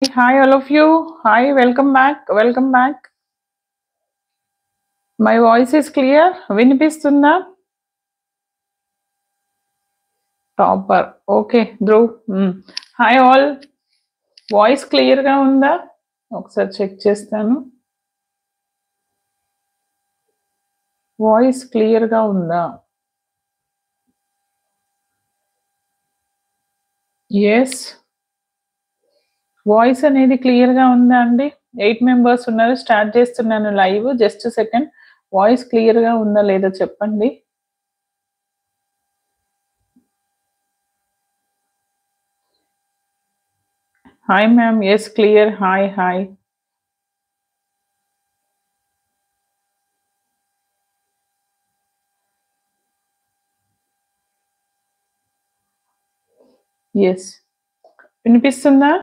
Hi, all of you. Hi, welcome back. Welcome back. My voice is clear. వినిపిస్తుందా? Topper. Okay. Dhruv. Hi all. Voice క్లియర్‌గా ఉందా? ఒకసారి check చేస్తాను. Voice క్లియర్‌గా ఉందా? యెస్. వాయిస్ అనేది క్లియర్‌గా ఉందా అండి? 8 మెంబర్స్ ఉన్నారు. స్టార్ట్ చేస్తున్నాను లైవ్. Just second. వాయిస్ క్లియర్‌గా ఉందా లేదా చెప్పండి. Hi ma'am. Yes clear. Hi. Hi. Yes. వినిపిస్తుందా?